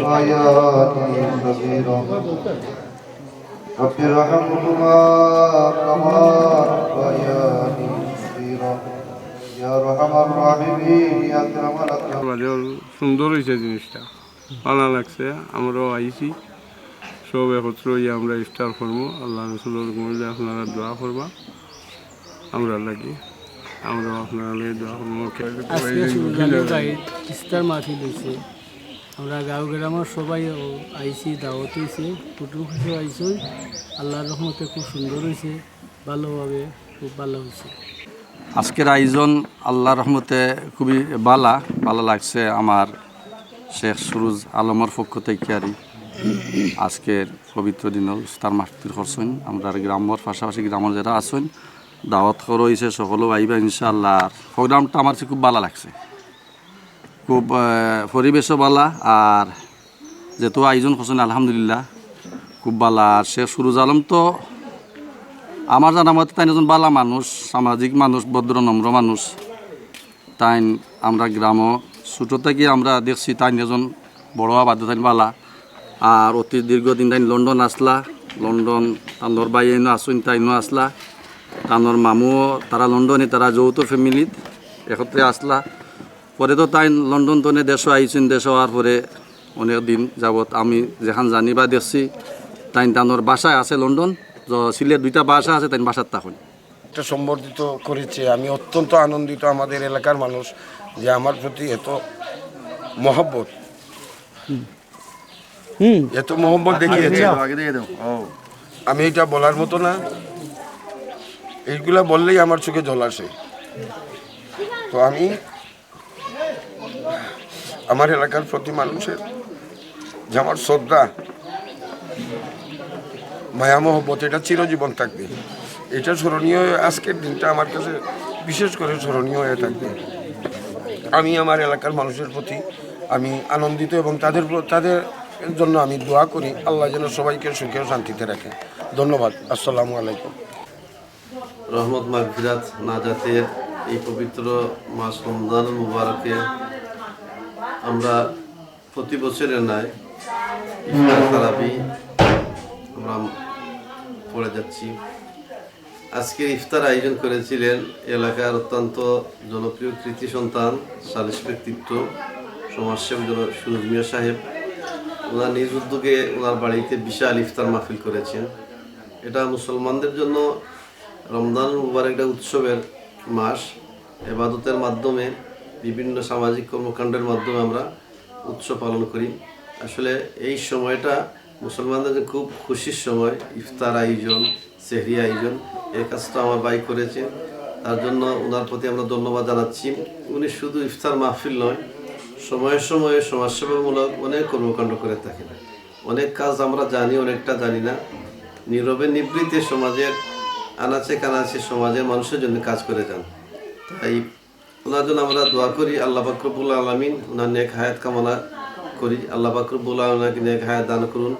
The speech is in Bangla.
آياته صغيرا رب ارحمهما كما ربياني صغيرا يا أرحم الراحمين يا أكرم الأكرمين সুন্দর হয়েছে জিনিসটা, ভালো লাগছে। আমরাও আইছি সব একত্র হয়ে আমরা ইফতার করবো। আল্লাহ রসুলের মধ্যে আপনারা দোয়া করবা, আমরা লাগি আমরাও আপনারা দোয়া করবো। ইফতার মাহফিল হয়েছে, আমরা গাঁও গ্রামের সবাই আইছি, দাওয়াত হয়েছে, কুটুম খুশি আইছি। আল্লাহর রহমতে খুব সুন্দর হয়েছে, ভালোভাবে খুব ভালো হয়েছে। আজকের আয়োজন আল্লাহর রহমতে খুবই ভালো লাগছে। আমার শেখ সুরুজ আলমের পক্ষ থেকে আজকের পবিত্র দিন ইফতার মাহফিল করছেন। আমরা গ্রামের পাশাপাশি গ্রামের যারা আছেন দাওয়াত করা হয়েছে, সকলেও আইবা ইনশাআল্লাহ। প্রোগ্রামটা আমার খুব ভালো লাগছে, খুব পরিবেশও ভালো, আর যেহেতু আয়োজন করছেন আলহামদুলিল্লাহ খুব ভালো। আর শেখ সুরুজ আলম তো আমার জানা মতে তাই একজন ভালো মানুষ, সামাজিক মানুষ, ভদ্র নম্র মানুষ। তাই আমরা গ্রামও ছোটো থেকে আমরা দেখছি তাই একজন বড় বাধ্য তাই বালা। আর অতি দীর্ঘদিন তাই লন্ডন আসলা, লন্ডন তানোর বাইনো আসুন তাইনো আসলা, তানোর মামুও তারা লন্ডনে, তারা যৌথ ফ্যামিলিত একত্রে আসলা। পরে তো তাই লন্ডন তনে দেশও আইছেন, দেশ হওয়ার পরে অনেক দিন যাবৎ আমি যেখান জানি বা দেখছি তাই তানোর বাসায় আছে লন্ডন, সিলেট দুইটা বাসা আছে, তাই বাসার তখন এটা সম্বর্ধিত করেছে। আমি অত্যন্ত আনন্দিত, আমাদের এলাকার মানুষ যে আমার প্রতি এত মহব্বত দেখিয়েছে। আমি এটা বলার মতো না, এইগুলা বললেই আমার চোখে জল আসে। তো আমি আমার এলাকার প্রতি মানুষের যে আমার শ্রদ্ধা, মায়া মহব্বত, এটা চিরজীবন থাকবে। এটা স্মরণীয়, আজকের দিনটা আমার কাছে বিশেষ করে স্মরণীয় হয়ে থাকবে। আমি আমার এলাকার মানুষের প্রতি আমি আনন্দিত এবং তাদের জন্য আমি দোয়া করি আল্লাহ যেন সবাইকে সুখে ও শান্তিতে রাখে। ধন্যবাদ। আসসালামু আলাইকুম। রহমত মাগফিরাত নাজাতের এই পবিত্র মাস রমজান মুবারকে আমরা প্রতি বছরের ন্যায় ইফতার তারাবি আমরা পড়ে যাচ্ছি। আজকের ইফতার আয়োজন করেছিলেন এলাকার অত্যন্ত জনপ্রিয় কৃতি সন্তান, সালিশ ব্যক্তিত্ব, সমাজসেবক সুরুজ মিয়া সাহেব। ওনার নিজ উদ্যোগে ওনার বাড়িতে বিশাল ইফতার মাহফিল করেছেন। এটা মুসলমানদের জন্য রমজান মুবারক একটা উৎসবের মাস। ইবাদতের মাধ্যমে, বিভিন্ন সামাজিক কর্মকাণ্ডের মাধ্যমে আমরা উৎসব পালন করি। আসলে এই সময়টা মুসলমানদের খুব খুশির সময়। ইফতার আয়োজন, সেহরি আয়োজন, এই কাজটা আমার ভাই করেছেন, তার জন্য ওনার প্রতি আমরা ধন্যবাদ জানাচ্ছি। উনি শুধু ইফতার মাহফিল নয়, সময়ে সময়ে সমাজসেবামূলক অনেক কর্মকাণ্ড করে থাকেন। অনেক কাজ আমরা জানি, অনেকটা জানি না। নীরবে নিবৃত্তে সমাজের আনাচে কানাচে সমাজের মানুষের জন্য কাজ করে যান। তাই ওনার জন্য আমরা দোয়া করি, আল্লাহ পাক রব্বুল আলামিন ওনার নেক হায়াত কামনা করি। আল্লাহ পাক রব্বুল আলামিন নেক হায়াত দান করুন।